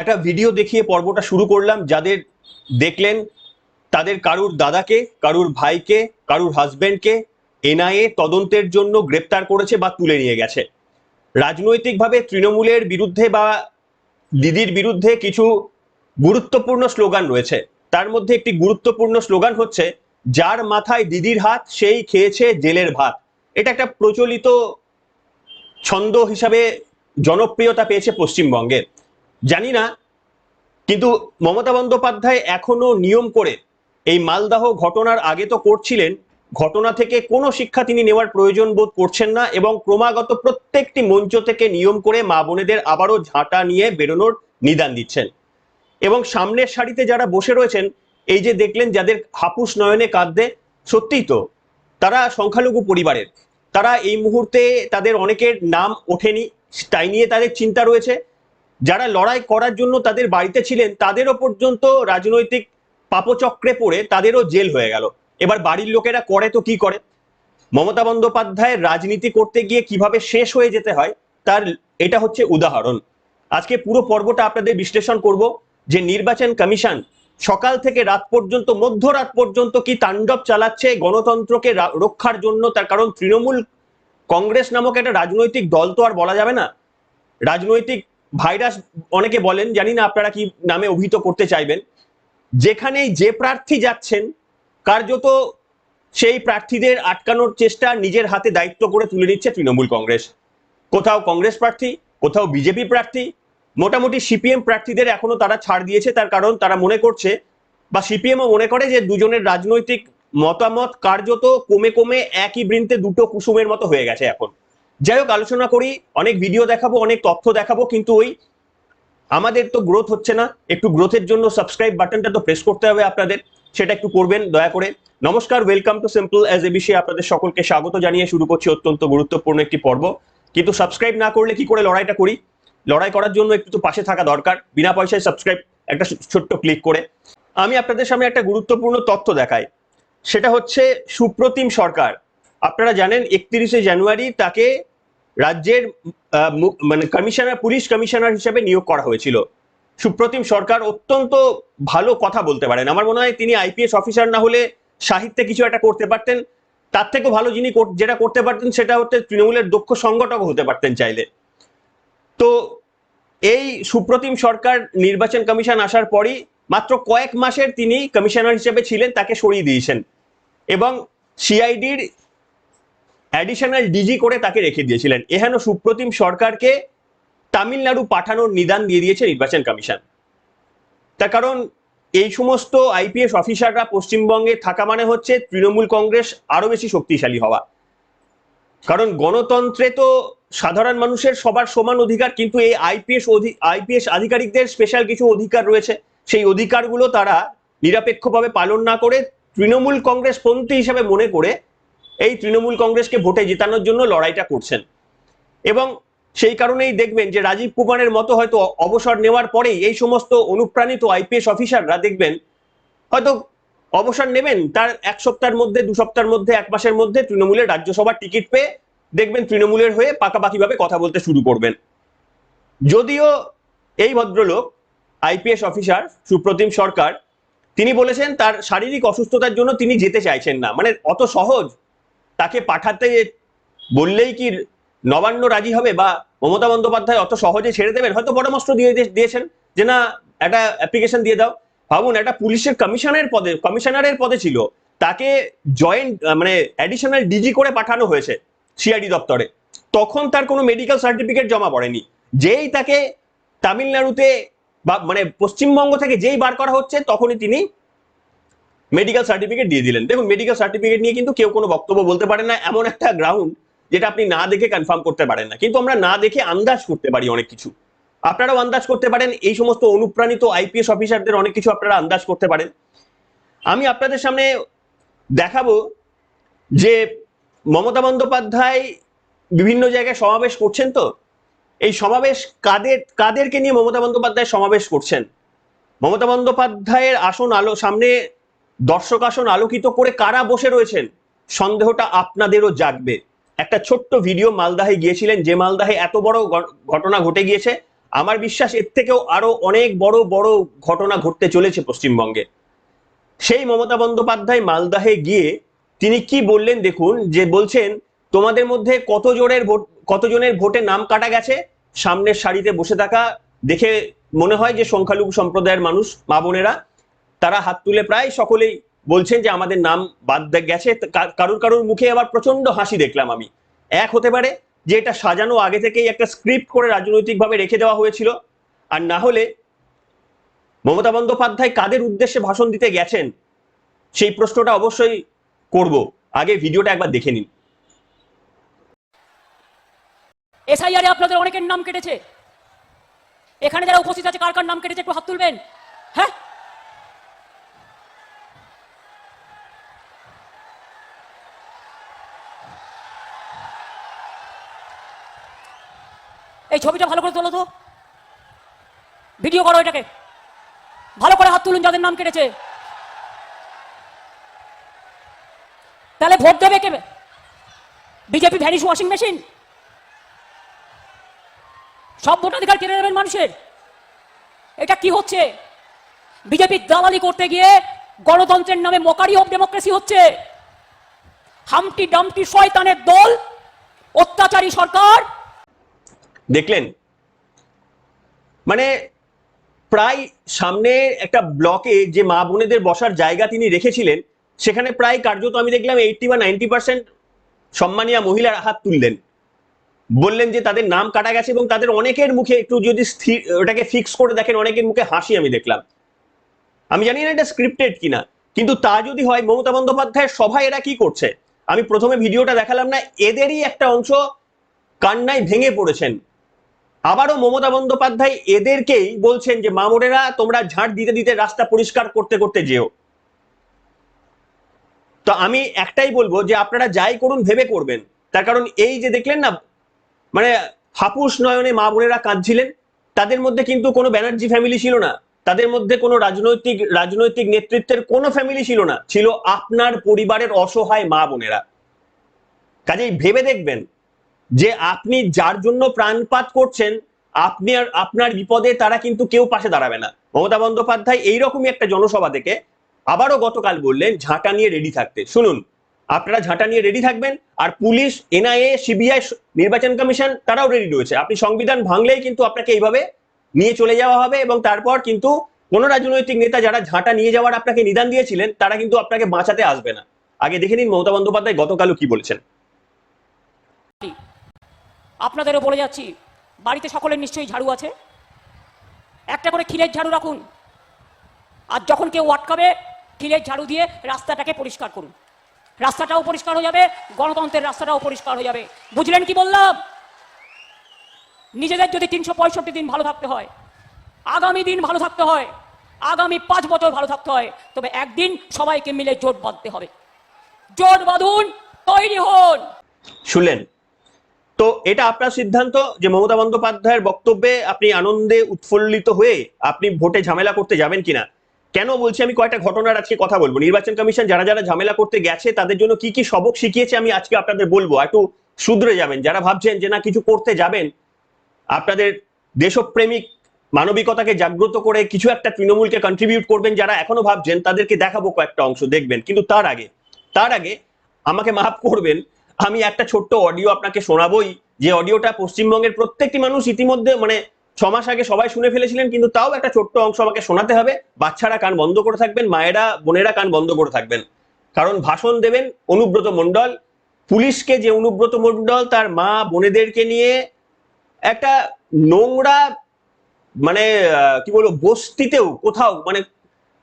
একটা ভিডিও দেখিয়ে পর্বটা শুরু করলাম। যাদের দেখলেন তাদের কারুর দাদাকে, কারুর ভাইকে, কারুর হাজবেন্ডকে এনআইএ তদন্তের জন্য গ্রেপ্তার করেছে বা তুলে নিয়ে গেছে। রাজনৈতিকভাবে তৃণমূলের বিরুদ্ধে বা দিদির বিরুদ্ধে কিছু গুরুত্বপূর্ণ স্লোগান রয়েছে। তার মধ্যে একটি গুরুত্বপূর্ণ স্লোগান হচ্ছে, যার মাথায় দিদির হাত সেই খেয়েছে জেলের ভাত। এটা একটা প্রচলিত ছন্দ হিসাবে জনপ্রিয়তা পেয়েছে পশ্চিমবঙ্গে। জানি না, কিন্তু মমতা বন্দ্যোপাধ্যায় এখনো নিয়ম করে এই মালদাহ ঘটনার আগে তো করছিলেন, ঘটনা থেকে কোনো শিক্ষা তিনি নেওয়ার প্রয়োজন বোধ করছেন না এবং ক্রমাগত প্রত্যেকটি মঞ্চ থেকে নিয়ম করে মা বোনেদের আবারও ঝাঁটা নিয়ে বেরোনোর নিদান দিচ্ছেন। এবং সামনের সারিতে যারা বসে রয়েছেন, এই যে দেখলেন যাদের হাপুস নয়নে কাঁদতে, সত্যিই তো তারা সংখ্যালঘু পরিবারের, তারা এই মুহূর্তে তাদের অনেকের নাম ওঠেনি, তাই নিয়ে তাদের চিন্তা রয়েছে। যারা লড়াই করার জন্য তাদের বাড়িতে ছিলেন তাদেরও পর্যন্ত রাজনৈতিক পাপচক্রে পড়ে তাদেরও জেল হয়ে গেল। এবার বাড়ির লোকেরা করে তো কি করে? মমতা বন্দ্যোপাধ্যায়ের রাজনীতি করতে গিয়ে কিভাবে শেষ হয়ে যেতে হয় তার এটা হচ্ছে উদাহরণ। আজকে পুরো পর্বটা আপনাদের বিশ্লেষণ করব যে নির্বাচন কমিশন সকাল থেকে রাত পর্যন্ত, মধ্যরাত পর্যন্ত কি তাণ্ডব চালাচ্ছে গণতন্ত্রকে রক্ষার জন্য। তার কারণ তৃণমূল কংগ্রেস নামক একটা রাজনৈতিক দল তো আর বলা যাবে না, রাজনৈতিক ভাইরাস অনেকে বলেন, জানি না আপনারা কি নামে অভিহিত করতে চাইবেন। যেখানেই যে প্রার্থী যাচ্ছেন কার্যত সেই প্রার্থীদের আটকানোর চেষ্টা নিজের হাতে দায়িত্ব করে তুলে নিচ্ছে তৃণমূল কংগ্রেস। কোথাও কংগ্রেস প্রার্থী, কোথাও বিজেপি প্রার্থী, মোটামুটি সিপিএম প্রার্থীদের এখনো তারা ছাড় দিয়েছে। তার কারণ তারা মনে করছে, বা সিপিএমও মনে করে, যে দুজনের রাজনৈতিক মতামত কার্যত কমে কমে একই বৃন্তে দুটো কুসুমের মতো হয়ে গেছে এখন। যাই হোক, আলোচনা করি, অনেক ভিডিও দেখাবো, অনেক তথ্য দেখাবো, কিন্তু ওই আমাদের তো গ্রোথ হচ্ছে না। একটু গ্রোথের জন্য সাবস্ক্রাইব বাটনটা তো প্রেস করতে হবে আপনাদের, সেটা একটু করবেন দয়া করে। নমস্কার, welcome to simple as ABC. আপনাদের সকলকে স্বাগত জানিয়ে শুরু করছি অত্যন্ত গুরুত্বপূর্ণ একটি পর্ব। কিন্তু সাবস্ক্রাইব না করলে কি করে লড়াইটা করি? লড়াই করার জন্য একটু তো পাশে থাকা দরকার, বিনা পয়সায় সাবস্ক্রাইব একটা ছোট্ট ক্লিক করে। আমি আপনাদের সামনে একটা গুরুত্বপূর্ণ তথ্য দেখাই, সেটা হচ্ছে সুপ্রতিম সরকার। আপনারা জানেন 31শে জানুয়ারি তাকে রাজ্যের মানে কমিশনার, পুলিশ কমিশনার হিসেবে নিয়োগ করা হয়েছিল। সুপ্রতিম সরকার অত্যন্ত ভালো কথা বলতে পারেন। আমার মনে হয় তিনি আইপিএস অফিসার না হলে সাহিত্যে কিছু একটা করতে পারতেন। তার থেকেও ভালো যিনি যেটা করতে পারতেন সেটা হচ্ছে তৃণমূলের দক্ষ সংগঠক হতে পারতেন চাইলে। তো এই সুপ্রতিম সরকার নির্বাচন কমিশন আসার পরই মাত্র কয়েক মাসের তিনি কমিশনার হিসেবে ছিলেন, তাকে সরিয়ে দিয়েছেন এবং সিআইডির অ্যাডিশনাল ডিজি করে তাকে রেখে দিয়েছিলেন। এহেন সুপ্রতিম সরকারকে তামিলনাড়ু পাঠানোর নিদান দিয়ে দিয়েছে নির্বাচন কমিশন। তার কারণ এই সমস্ত আইপিএস অফিসাররা পশ্চিমবঙ্গে থাকা মানে হচ্ছে তৃণমূল কংগ্রেস আরো বেশি শক্তিশালী হওয়া। কারণ গণতন্ত্রে তো সাধারণ মানুষের সবার সমান অধিকার, কিন্তু এই আইপিএস আধিকারিকদের স্পেশাল কিছু অধিকার রয়েছে। সেই অধিকারগুলো তারা নিরপেক্ষভাবে পালন না করে তৃণমূল কংগ্রেস পন্থী হিসেবে মনে করে এই তৃণমূল কংগ্রেসকে ভোটে জেতানোর জন্য লড়াইটা করছেন। এবং সেই কারণেই দেখবেন যে রাজীব কুমারের মতো হয়তো অবসর নেওয়ার পরেই এই সমস্ত অনুপ্রাণিত আইপিএস অফিসাররা দেখবেন হয়তো অবসর নেবেন, তার এক সপ্তাহের মধ্যে, দু সপ্তাহের মধ্যে, এক মাসের মধ্যে তৃণমূলের রাজ্যসভার টিকিট পেয়ে দেখবেন তৃণমূলের হয়ে পাকাপাকি ভাবে কথা বলতে শুরু করবেন। যদিও এই ভদ্রলোক আইপিএস অফিসার সুপ্রতিম সরকার, তিনি বলেছেন তার শারীরিক অসুস্থতার জন্য তিনি যেতে চাইছেন না। মানে অত সহজ তাকে পাঠাতে বললেই কি নবান্ন রাজি হবে, বা মমতা বন্দ্যোপাধ্যায় অত সহজে ছেড়ে দেবেন? হয়তো পরামর্শ দিয়েছেন যে না, একটা অ্যাপ্লিকেশন দিয়ে দাও। ভাবুন, একটা পুলিশের কমিশনারের পদে ছিল, তাকে জয়েন্ট মানে অ্যাডিশনাল ডিজি করে পাঠানো হয়েছে সিআইডি দপ্তরে। তখন তার কোনো মেডিকেল সার্টিফিকেট জমা পড়েনি। যেই তাকে তামিলনাড়ুতে বা মানে পশ্চিমবঙ্গ থেকে যেই বার করা হচ্ছে তখনই তিনি মেডিকেল সার্টিফিকেট দিয়ে দিলেন। দেখুন, মেডিকেল সার্টিফিকেট নিয়ে কিন্তু কেউ কোনো বক্তব্য বলতে পারে না, এমন একটা গ্রাউন্ড যেটা আপনি না দেখে কনফার্ম করতে পারেন না। কিন্তু আমরা না দেখে আন্দাজ করতে পারি অনেক কিছু। আপনারাও আন্দাজ করতে পারেন, এই সমস্ত অনুপ্রাণিত আইপিএস অফিসারদের অনেক কিছু আপনারা আন্দাজ করতে পারেন। আমি আপনাদের সামনে দেখাবো যে মমতা বন্দ্যোপাধ্যায় বিভিন্ন জায়গায় সমাবেশ করছেন। তো এই সমাবেশ কাদেরকে নিয়ে মমতা বন্দ্যোপাধ্যায় সমাবেশ করছেন? মমতা বন্দ্যোপাধ্যায়ের সামনে দর্শক আসন আলোকিত করে কারা বসে রয়েছেন, সন্দেহটা আপনাদেরও জাগবে। একটা ছোট্ট ভিডিও, মালদাহে গিয়েছিলেন, যে মালদাহে এত বড় ঘটনা ঘটে গিয়েছে, আমার বিশ্বাস এর থেকেও আরো অনেক বড় বড় ঘটনা ঘটতে চলেছে পশ্চিমবঙ্গে। সেই মমতা বন্দ্যোপাধ্যায় মালদাহে গিয়ে তিনি কি বললেন দেখুন, যে বলছেন তোমাদের মধ্যে কতজনের ভোটে নাম কাটা গেছে, সামনের সারিতে বসে থাকা দেখে মনে হয় যে সংখ্যালঘু সম্প্রদায়ের মানুষ মা বোনেরা, তারা হাত তুলে প্রায় সকলেই বলছেন যে আমাদের নাম বাদ গেছে। কারুর কারুর মুখে আবার প্রচন্ড হাসি দেখলাম আমি। এক হতে পারে যে এটা সাজানো আগে থেকেই একটা স্ক্রিপ্ট করে রাজনৈতিকভাবে রেখে দেওয়া হয়েছিল, আর না হলে মমতা বন্দ্যোপাধ্যায় কাদের উদ্দেশ্যে ভাষণ দিতে গেছেন সেই প্রশ্নটা অবশ্যই করব। আগে ভিডিওটা একবার দেখে নিন। এসআইআরে আপনাদের অনেকের নাম কেটেছে, এখানে যারা উপস্থিত আছে কার কার নাম কেটেছে একটু হাত তুলবেন। হ্যাঁ, এই ছবিটা ভালো করে তোলো তো, ভিডিও করো এটাকে, ভালো করে হাত তুলুন যাদের নাম কেটেছে। তাহলে ভোট দেবে কে? BJP vanish washing machine? সব ভোটাধিকার কেড়ে নেবেন মানুষের? এটা কি হচ্ছে? বিজেপি দালালি করতে গিয়ে গণতন্ত্রের নামে মকারি অফ ডেমোক্রেসি হচ্ছে। হামটি ডামটি শয়তানের দল, অত্যাচারী সরকার। দেখলেন, মানে প্রায় সামনে একটা ব্লকে যে মা বোনেদের বসার জায়গা তিনি রেখেছিলেন, সেখানে প্রায় কার্যত আমি দেখলাম 80 বা 90% সম্মানীয় মহিলারা হাত তুললেন, বললেন যে তাদের নাম কাটা গেছে, এবং তাদের অনেকের মুখে একটু যদি ওটাকে ফিক্স করে দেখেন, অনেকের মুখে হাসি আমি দেখলাম। আমি জানি না এটা স্ক্রিপ্টেড কিনা, কিন্তু তা যদি হয়, মমতা বন্দ্যোপাধ্যায়ের সভায় এরা কি করছে? আমি প্রথমে ভিডিওটা দেখালাম না, এদেরই একটা অংশ কান্নায় ভেঙে পড়েছেন। আবারও মমতা বন্দ্যোপাধ্যায় এদেরকেই বলছেন যে মামুরেরা তোমরা ঝাঁট দিতে দিতে রাস্তা পরিষ্কার করতে করতে যেও। তো আমি একটাই বলবো যে আপনারা যাই করুন ভেবে করবেন, তার কারণ এই যে দেখলেন না, মানে হাপুস নয়নে মা বোনেরা কাঁদছিলেন, তাদের মধ্যে কিন্তু কোনো ব্যানার্জি ফ্যামিলি ছিল না, তাদের মধ্যে কোনো রাজনৈতিক নেতৃত্বের কোনো ফ্যামিলি ছিল না, ছিল আপনার পরিবারের অসহায় মা বোনেরা। কাজেই ভেবে দেখবেন যে আপনি যার জন্য প্রাণপাত করছেন, আপনি আর আপনার বিপদে তারা কিন্তু কেউ পাশে দাঁড়াবে না। মমতা বন্দ্যোপাধ্যায় এইরকমই একটা জনসভা থেকে আবারও গতকাল বললেন ঝাঁটা নিয়ে রেডি থাকতে। শুনুন, আপনারা ঝাঁটা নিয়ে রেডি থাকবেন, আর পুলিশ, এনআইএ, সিবিআই, নির্বাচন কমিশন তারাও রেডি রয়েছে। আপনি সংবিধান ভাঙলেই কিন্তু আপনাকে এইভাবে নিয়ে চলে যাওয়া হবে, এবং তারপর কিন্তু কোন রাজনৈতিক নেতা যারা ঝাঁটা নিয়ে যাওয়ার আপনাকে নিদান দিয়েছিলেন, তারা কিন্তু আপনাকে বাঁচাতে আসবে না। আগে দেখে নিন মমতা বন্দ্যোপাধ্যায় গতকালও কি বলেছেন। আপনাদেরও বলে যাচ্ছি, বাড়িতে সকলের নিশ্চয়ই ঝাড়ু আছে, একটা করে ক্ষীরের ঝাড়ু রাখুন, আর যখন কেউ আটকাবে ক্ষীরের ঝাড়ু দিয়ে রাস্তাটাকে পরিষ্কার করুন। রাস্তাটাও পরিষ্কার হয়ে যাবে, গণতন্ত্রের রাস্তাটাও পরিষ্কার হয়ে যাবে। বুঝলেন কি বললাম? নিজেদের যদি 365 দিন ভালো থাকতে হয়, আগামী দিন ভালো থাকতে হয়, আগামী 5 বছর ভালো থাকতে হয়, তবে একদিন সবাইকে মিলে জোট বাঁধতে হবে। জোট বাঁধুন, তৈরি হন। শুনলেন তো? এটা আপনার সিদ্ধান্ত যে মমতা বন্দ্যোপাধ্যায়ের বক্তব্যে আপনি আনন্দে উৎফুল্লিত হয়ে আপনি ভোটে ঝামেলা করতে যাবেন কিনা। কেন বলছি, আমি কয়েকটা ঘটনার আজকে কথা বলবো। নির্বাচন কমিশন যারা যারা ঝামেলা করতে গেছে তাদের জন্য কি কি সবক শিখিয়েছে আমি আজকে আপনাদের বলবো। একটু শুধরে যাবেন যারা ভাবছেন যে না কিছু করতে যাবেন, আপনাদের দেশপ্রেমিক মানবিকতাকে জাগ্রত করে কিছু একটা তৃণমূলকে কন্ট্রিবিউট করবেন, যারা এখনো ভাবছেন তাদেরকে দেখাবো কয়েকটা অংশ, দেখবেন। কিন্তু তার আগে আমাকে মাফ করবেন, আমি একটা ছোট্ট অডিও আপনাকে শোনাবোই, যে অডিওটা পশ্চিমবঙ্গের প্রত্যেকটি মানুষ ইতিমধ্যে, মানে 6 মাস আগে সবাই শুনে ফেলেছিলেন, কিন্তু তাও একটা ছোট্ট অংশ আমাকে শোনাতে হবে। বাচ্চারা কান বন্ধ করে থাকবেন, মায়েরা বোনেরা কান বন্ধ করে থাকবেন, কারণ ভাষণ দেবেন অনুব্রত মণ্ডল। পুলিশকে যে অনুব্রত মণ্ডল তার মা বোনেদেরকে নিয়ে একটা নোংরা, মানে কি বলবো, বস্তিতেও কোথাও, মানে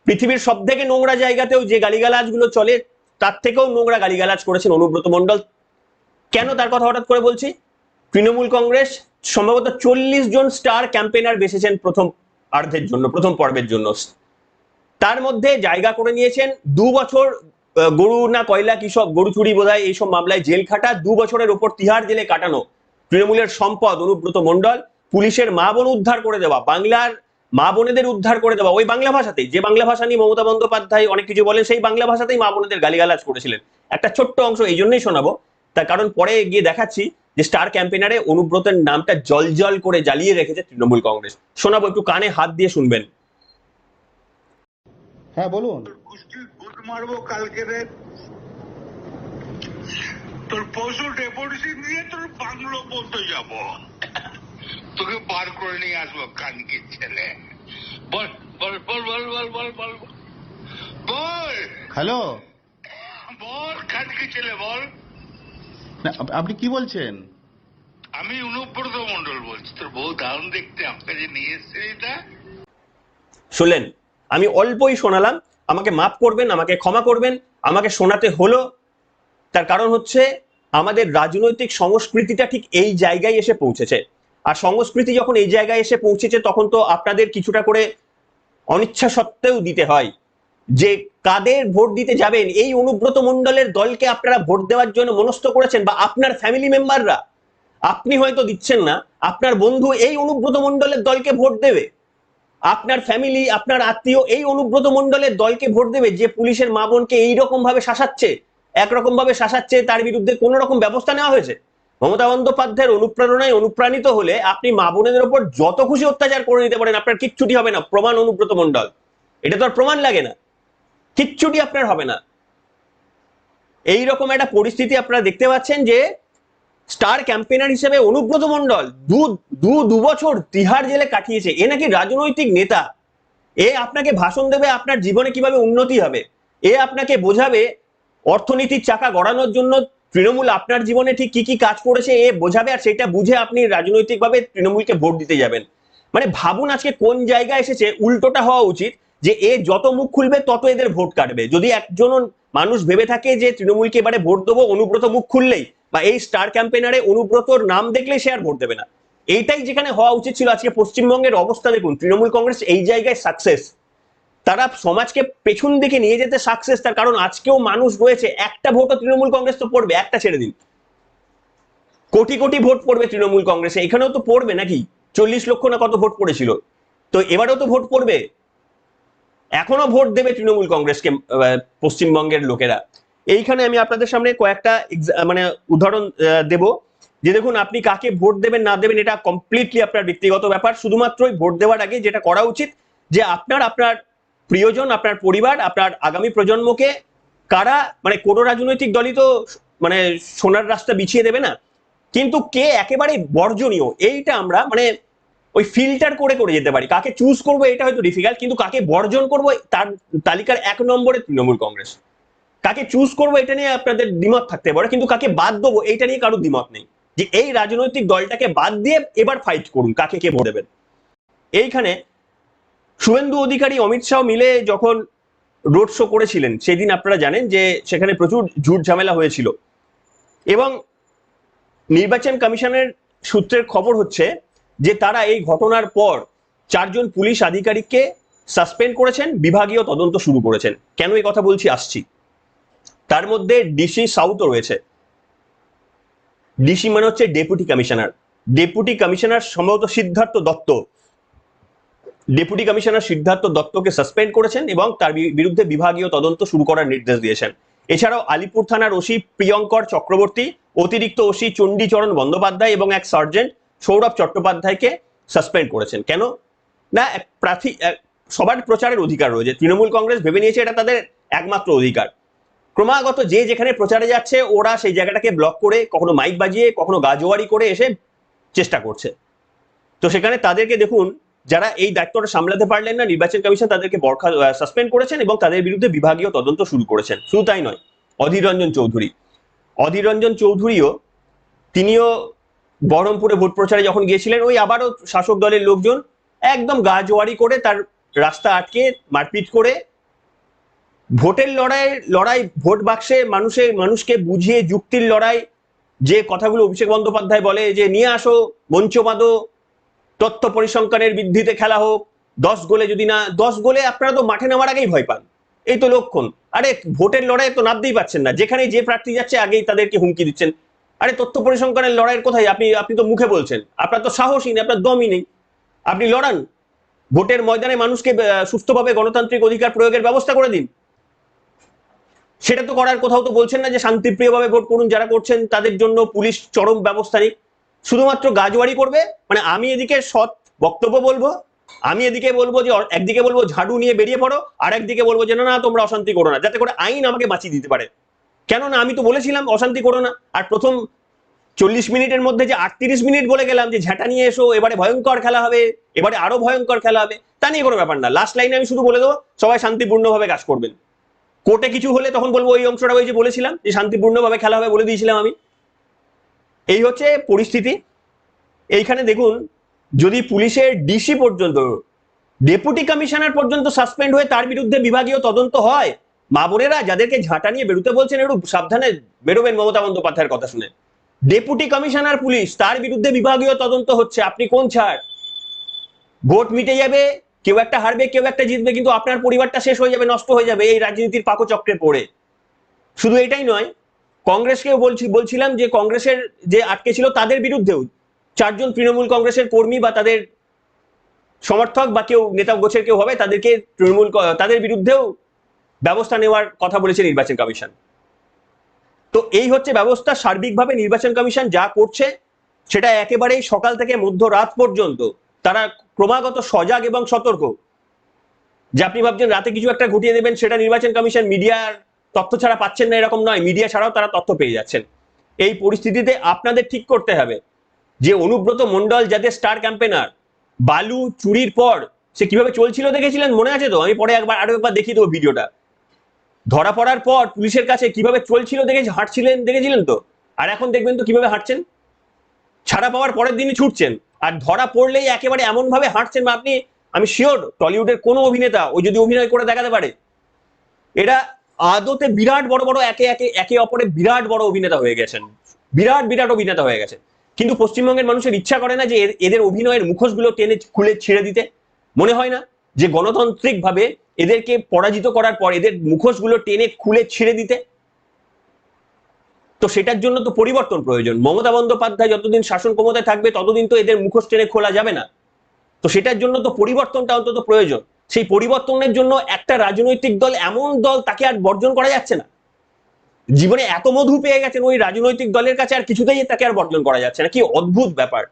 পৃথিবীর সব থেকে নোংরা জায়গাতেও যে গালিগালাজ গুলো চলে তার থেকেও নোংরা গালিগালাজ করেছেন অনুব্রত মণ্ডল। কেন তার কথা হঠাৎ করে বলছি? তৃণমূল কংগ্রেস সম্ভবত 40 জন স্টার ক্যাম্পেনার বেসেছেন প্রথম পর্বের জন্য। তার মধ্যে জায়গা করে নিয়েছেন 2 বছর গরু না কয়লা কি সব, গরু চুরি বোধহয় এইসব মামলায় জেল খাটা, 2 বছরের ওপর তিহার জেলে কাটানো তৃণমূলের সম্পদ অনুব্রত মণ্ডল। পুলিশের মা বোন উদ্ধার করে দেওয়া, বাংলার মা বোনেদের উদ্ধার করে দেওয়া, ওই বাংলা ভাষাতেই, যে বাংলা ভাষা নিয়ে মমতা বন্দ্যোপাধ্যায় অনেক কিছু বলেন, সেই বাংলা ভাষাতেই মা বোনেদের গালিগালাজ করেছিলেন। একটা ছোট্ট অংশ এই জন্যই শোনাবো, তার কারণ পরে গিয়ে দেখাচ্ছি যে স্টার ক্যাম্পেনারে অনুব্রতের নামটা জল করে জ্বালিয়ে রেখেছে তৃণমূল কংগ্রেস। শোনাবো, একটু কানে হাত দিয়ে শুনবেন। হ্যাঁ বলুন। গুড মারবো কালকে রে, তোর পশু ডেপুটেশন দিয়ে তোর বাংলো বলতে যাব, তোকে বার করে নিয়ে আসবো কানকি ছেলে। বল বল বল বল বল বল বল বল হ্যালো, বল কানকি ছেলে বল। আপনি কি বলছেন? আমি অনুব্রত মন্ডল বলছি, তোর বউ দারুণ দেখতে, আপনাকে নিয়ে এসছে এটা। শুনলেন, আমি অল্পই শোনালাম, আমাকে মাফ করবেন, আমাকে ক্ষমা করবেন, আমাকে শোনাতে হলো। তার কারণ হচ্ছে আমাদের রাজনৈতিক সংস্কৃতিটা ঠিক এই জায়গায় এসে পৌঁছেছে। আর সংস্কৃতি যখন এই জায়গায় এসে পৌঁছেছে তখন তো আপনাদের কিছুটা করে অনিচ্ছা সত্ত্বেও দিতে হয়। যে কাদের ভোট দিতে যাবেন, এই অনুব্রত মণ্ডলের দলকে আপনারা ভোট দেওয়ার জন্য মনস্থ করেছেন, বা আপনার ফ্যামিলি মেম্বাররা, আপনি হয়তো দিচ্ছেন না, আপনার বন্ধু এই অনুব্রত মণ্ডলের দলকে ভোট দেবে, আপনার ফ্যামিলি, আপনার আত্মীয় এই অনুব্রত মণ্ডলের দলকে ভোট দেবে, যে পুলিশের মা বোনকে এইরকম ভাবে শাসাচ্ছে, একরকম ভাবে শাসাচ্ছে, তার বিরুদ্ধে কোন রকম ব্যবস্থা নেওয়া হয়েছে। মমতা বন্দ্যোপাধ্যায়ের অনুপ্রেরণায় অনুপ্রাণিত হলে আপনি মা বোনেদের উপর যত খুশি অত্যাচার করে নিতে পারেন, আপনার কিচ্ছুটি হবে না। প্রমাণ অনুব্রত মণ্ডল, এটা তো আর প্রমাণ লাগে না, কিচ্ছুটি আপনার হবে না। এইরকম একটা পরিস্থিতি আপনারা দেখতে পাচ্ছেন যে স্টার ক্যাম্পেনার হিসেবে অনুব্রত মণ্ডল দু বছর তিহার জেলে কাটিয়েছে। এ নাকি রাজনৈতিক নেতা, এ আপনাকে ভাষণ দেবে আপনার জীবনে কিভাবে উন্নতি হবে, এ আপনাকে বোঝাবে অর্থনীতির চাকা গড়ানোর জন্য তৃণমূল আপনার জীবনে ঠিক কি কি কাজ করেছে, এ বোঝাবে, আর সেটা বুঝে আপনি রাজনৈতিকভাবে তৃণমূলকে ভোট দিতে যাবেন। মানে ভাবুন আজকে কোন জায়গায় এসেছে। উল্টোটা হওয়া উচিত যে এ যত মুখ খুলবে তত এদের ভোট কাটবে। যদি একজন মানুষ ভেবে থাকে যে তৃণমূলকে এবারে ভোট দেবো অনুব্রত মুখ খুললেই, বা এই স্টার ক্যাম্পেনারে অনুব্রতর নাম দেখলেই সে আর ভোট দেবে না, এইটাই যেখানে হওয়া উচিত ছিল। আজকে পশ্চিমবঙ্গের অবস্থা দেখুন, তৃণমূল কংগ্রেস এই জায়গায় সাকসেস, তারা সমাজকে পেছন দিকে নিয়ে যেতে সাকসেস। তার কারণ আজকেও মানুষ রয়েছে, একটা ভোটও তৃণমূল কংগ্রেস তো পড়বে, একটা ছেড়ে দিন, কোটি কোটি ভোট পড়বে তৃণমূল কংগ্রেসে, এখানেও তো পড়বে নাকি, 40 লক্ষ না কত ভোট পড়েছিল, তো এবারেও তো ভোট পড়বে, এখনো ভোট দেবে তৃণমূল কংগ্রেসকে পশ্চিমবঙ্গের লোকেরা। এইখানে আমি আপনাদের সামনে কয়েকটা মানে উদাহরণ দেব, যে দেখুন আপনি কাকে ভোট দেবেন না দেবেন এটা কমপ্লিটলি আপনার ব্যক্তিগত ব্যাপার। শুধুমাত্রই ভোট দেওয়ার আগে যেটা করা উচিত, যে আপনার প্রিয়জন, আপনার পরিবার, আপনার আগামী প্রজন্মকে কারা, মানে কোন রাজনৈতিক দলই তো মানে সোনার রাস্তা বিছিয়ে দেবে না, কিন্তু কে একেবারে বর্জনীয় এইটা আমরা মানে ওই ফিল্টার করে করে যেতে পারি। কাকে চুজ করবো এটা হয়তো ডিফিকাল্ট, কিন্তু কাকে বর্জন করবো তার তালিকার 1 নম্বরে তৃণমূল কংগ্রেস। কাকে চুজ করবো এটা নিয়ে আপনাদের দ্বিমত থাকতে পারে, কিন্তু কাকে বাদ দেবো এইটা নিয়ে কারোর দ্বিমত নেই, যে এই রাজনৈতিক দলটাকে বাদ দিয়ে এবার ফাইট করুন কাকে কে ভোট দেবেন। এইখানে শুভেন্দু অধিকারী, অমিত শাহ মিলে যখন রোড শো করেছিলেন সেদিন আপনারা জানেন যে সেখানে প্রচুর ঝুট ঝামেলা হয়েছিল, এবং নির্বাচন কমিশনের সূত্রের খবর হচ্ছে যে তারা এই ঘটনার পর 4 জন পুলিশ আধিকারিককে সাসপেন্ড করেছেন, বিভাগীয় তদন্ত শুরু করেছেন। কেন এই কথা বলছি আসছি। তার মধ্যে ডিসি সাউথও রয়েছে। ডিসি মানে হচ্ছে ডেপুটি কমিশনার। ডেপুটি কমিশনার সম্ভবত সিদ্ধার্থ দত্ত, ডেপুটি কমিশনার সিদ্ধার্থ দত্তকে সাসপেন্ড করেছেন এবং তার বিরুদ্ধে বিভাগীয় তদন্ত শুরু করার নির্দেশ দিয়েছেন। এছাড়াও আলিপুর থানার ওসি প্রিয়ঙ্কর চক্রবর্তী, অতিরিক্ত ওসি চণ্ডীচরণ বন্দ্যোপাধ্যায় এবং এক সার্জেন্ট সৌরভ চট্টোপাধ্যায়কে সাসপেন্ড করেছেন। কেন না, এক প্রার্থী, সবার প্রচারের অধিকার রয়েছে, তৃণমূল কংগ্রেস ভেবে নিয়েছে এটা তাদের একমাত্র অধিকার। ক্রমাগত যে যেখানে প্রচারে যাচ্ছে ওরা সেই জায়গাটাকে ব্লক করে, কখনো মাইক বাজিয়ে, কখনো গাজোয়ারি করে এসে চেষ্টা করছে। তো সেখানে তাদেরকে দেখুন, যারা এই দায়িত্বটা সামলাতে পারলেন না, নির্বাচন কমিশন তাদেরকে সাসপেন্ড করেছেন এবং তাদের বিরুদ্ধে বিভাগীয় তদন্ত শুরু করেছেন। শুধু তাই নয়, অধীর রঞ্জন চৌধুরীও তিনিও বহরমপুরে ভোট প্রচারে যখন গিয়েছিলেন, ওই আবারও শাসক দলের লোকজন একদম গাজোয়ারি করে তার রাস্তা আটকে মারপিট করে, ভোটের লড়াই ভোট বাক্সে মানুষকে বুঝিয়ে যুক্তির লড়াই, যে কথাগুলো অভিষেক বন্দ্যোপাধ্যায় বলে যে নিয়ে আসো মঞ্চবাদো, তথ্য পরিসংখ্যানের বৃদ্ধিতে খেলা হোক, 10 গোলে যদি না, 10 গোলে আপনারা তো মাঠে নামার আগেই ভয় পান, এই তো লক্ষণ। আরে ভোটের লড়াই তো নামতেই পাচ্ছেন না, যেখানে যে প্রার্থী যাচ্ছে আগেই তাদেরকে হুমকি দিচ্ছেন। আরে তথ্য পরিসংখ্যানের লড়াইয়ের কোথায়, আপনি তো মুখে বলছেন, আপনার তো সাহসই নেই, আপনার দমই নেই, আপনি লড়ান, ভোটের ময়দানে মানুষকে সুস্থভাবে গণতান্ত্রিক অধিকার প্রয়োগের ব্যবস্থা করে দিন। সেটা তো করার কোথাও তো বলছেন না যে শান্তিপ্রিয়ভাবে ভোট করুন, যারা করছেন তাদের জন্য পুলিশ চরম ব্যবস্থা নিক। শুধুমাত্র গাজওয়ারি করবে, মানে আমি এদিকে সৎ বক্তব্য বলবো, আমি এদিকে বলবো যে একদিকে বলবো ঝাড়ু নিয়ে বেরিয়ে পড়ো, আর একদিকে বলবো যে না না তোমরা অশান্তি করো না, যাতে করে আইন আমাকে বাঁচিয়ে দিতে পারে। কেননা আমি তো বলেছিলাম অশান্তি করো না, আর প্রথম 40 মিনিটের মধ্যে যে 38 মিনিট বলে গেলাম যে ঝাঁটা নিয়ে এসো, এবারে ভয়ঙ্কর খেলা হবে, এবারে আরো ভয়ঙ্কর খেলা হবে, তা নিয়ে কোনো ব্যাপার না। লাস্ট লাইনে আমি শুধু বলে দেবো সবাই শান্তিপূর্ণভাবে কাজ করবেন। কোর্টে কিছু হলে তখন বলবো ওই অংশটা ওই যে বলেছিলাম যে শান্তিপূর্ণভাবে খেলা হবে বলে দিয়েছিলাম আমি। এই হচ্ছে পরিস্থিতি। এইখানে দেখুন, যদি পুলিশের ডিসি পর্যন্ত, ডেপুটি কমিশনার পর্যন্ত সাসপেন্ড হয়ে তার বিরুদ্ধে বিভাগীয় তদন্ত হয়, মা বোনেরা যাদেরকে ঝাঁটা নিয়ে বেরোতে বলছেন একটু সাবধানে বেরোবেন মমতা বন্দ্যোপাধ্যায়ের কথা শুনে। ডেপুটি কমিশনার পুলিশ, তার বিরুদ্ধে বিভাগীয় তদন্ত হচ্ছে, আপনি কোন ছাড়? ভোট মিটে যাবে, কেউ একটা হারবে কেউ একটা জিতবে, কিন্তু আপনার পরিবারটা শেষ হয়ে যাবে, নষ্ট হয়ে যাবে এই রাজনীতির পাকচক্রে পড়ে। শুধু এটাই নয়, কংগ্রেসকেও বলছিলাম যে কংগ্রেসের যে আটকে ছিল তাদের বিরুদ্ধেও 4 জন তৃণমূল কংগ্রেসের কর্মী বা তাদের সমর্থক বা কেউ নেতা গোছের কেউ হবে, তাদেরকে তাদের বিরুদ্ধেও ব্যবস্থা নেওয়ার কথা বলেছে নির্বাচন কমিশন। তো এই হচ্ছে ব্যবস্থা। সার্বিকভাবে নির্বাচন কমিশন যা করছে সেটা একেবারেই সকাল থেকে মধ্যরাত পর্যন্ত তারা ক্রমাগত সজাগ এবং সতর্ক। যে আপনি ভাবছেন রাতে কিছু একটা ঘটিয়ে দেবেন, সেটা নির্বাচন কমিশন মিডিয়ার তথ্য ছাড়া পাচ্ছেন না এরকম নয়, মিডিয়া ছাড়াও তারা তথ্য পেয়ে যাচ্ছেন। এই পরিস্থিতিতে আপনাদের ঠিক করতে হবে যে অনুব্রত মণ্ডল যাদের স্টার ক্যাম্পেনার, বালু চুরির পর সে কিভাবে চলছিল দেখেছিলেন, মনে আছে তো? আমি পরে আরো একবার দেখিয়ে দেবো ভিডিওটা। ধরা পড়ার পর পুলিশের কাছে কিভাবে চলছিল হাঁটছিলেন দেখেছিলেন তো? আর এখন দেখবেন তো কিভাবে হাঁটছেন, ছাড়া পাওয়ার পরের দিনই ছুটছেন, আর ধরা পড়লেই একেবারে এমন ভাবে হাঁটছেন বা আপনি, আমি শিওর টলিউডের কোনো অভিনেতা ওই যদি অভিনয় করে দেখাতে পারে, এরা আদতে বিরাট বড় বড় একে অপরে বিরাট বড় অভিনেতা হয়ে গেছেন, বিরাট বিরাট অভিনেতা হয়ে গেছে। কিন্তু পশ্চিমবঙ্গের মানুষের ইচ্ছা করে না যে এদের অভিনয়ের মুখোশগুলো টেনে খুলে ছেড়ে দিতে। মনে হয় না যে গণতান্ত্রিক ভাবে এদেরকে পরাজিত করার পর এদের মুখোশগুলো টেনে খুলে ছেড়ে দিতে? তো সেটার জন্য তো পরিবর্তন প্রয়োজন। মমতা বন্দ্যোপাধ্যায় যতদিন শাসন ক্ষমতায় থাকবে ততদিন তো এদের মুখোশ টেনে খোলা যাবে না। তো সেটার জন্য তো পরিবর্তনটা অন্তত প্রয়োজন। সেই পরিবর্তনের জন্য একটা রাজনৈতিক দল, এমন দল তাকে আর বর্জন করা যাচ্ছে না। জীবনে এত মধু পেয়ে গেছেন ওই রাজনৈতিক দলের কাছে, আর কিছুতেই তাকে আর বর্জন করা যাচ্ছে না। কি অদ্ভুত ব্যাপার!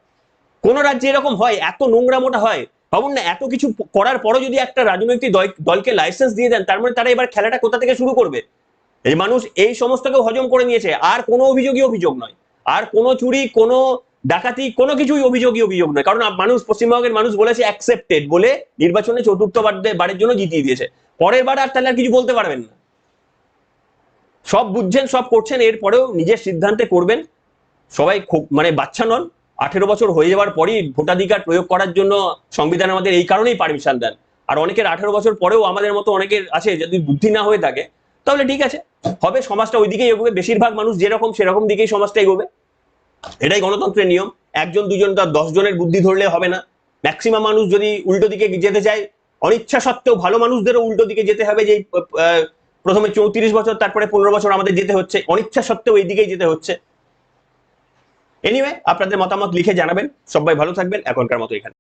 কোন রাজ্যে এরকম হয়? এত নোংরামোটা হয়? ভাবুন না, এত কিছু করার পরও যদি একটা রাজনৈতিক দলকে লাইসেন্স দিয়ে দেন, তার মানে তারা এবার খেলাটা কোথা থেকে শুরু করবে? এই মানুষ এই সমস্তকে হজম করে নিয়েছে। আর কোনো অভিযোগ নয়, আর কোনো চুরি, কোনো ডাকাতি, কোনো কিছুই অভিযোগ নয়। কারণ মানুষ, পশ্চিমবঙ্গের মানুষ বলেছে অ্যাকসেপ্টেড বলে নির্বাচনে চতুর্থবারের জন্য জিতিয়ে দিয়েছে। পরের বার আর তাহলে আর কিছু বলতে পারবেন না। সব বুঝছেন, সব করছেন, এরপরেও নিজের সিদ্ধান্তে করবেন। সবাই খুব মানে বাচ্চা নন। 18 বছর হয়ে যাওয়ার পরই ভোটাধিকার প্রয়োগ করার জন্য সংবিধান আমাদের এই কারণেই পারমিশন দেন। আর অনেকের 18 বছর পরেও আমাদের মতো অনেকের আছে, যদি বুদ্ধি না হয়ে থাকে তাহলে ঠিক আছে, হবে, সমাজটা ওই দিকেই এগোবে। বেশিরভাগ মানুষ যেরকম সেরকম দিকেই সমাজটা এগোবে। এটাই গণতন্ত্রের নিয়ম। 1 জন 2 জন, তার 10 জনের বুদ্ধি ধরলে হবে না। ম্যাক্সিমাম মানুষ যদি উল্টো দিকে যেতে চায়, অনিচ্ছা সত্ত্বেও ভালো মানুষদেরও উল্টো দিকে যেতে হবে। যে প্রথমে 34 বছর, তারপরে 15 বছর আমাদের যেতে হচ্ছে, অনিচ্ছা সত্ত্বেও এই দিকেই যেতে হচ্ছে। এনিওয়ে, আপনাদের মতামত লিখে জানাবেন। সবাই ভালো থাকবেন, এখনকার মতো এখানে।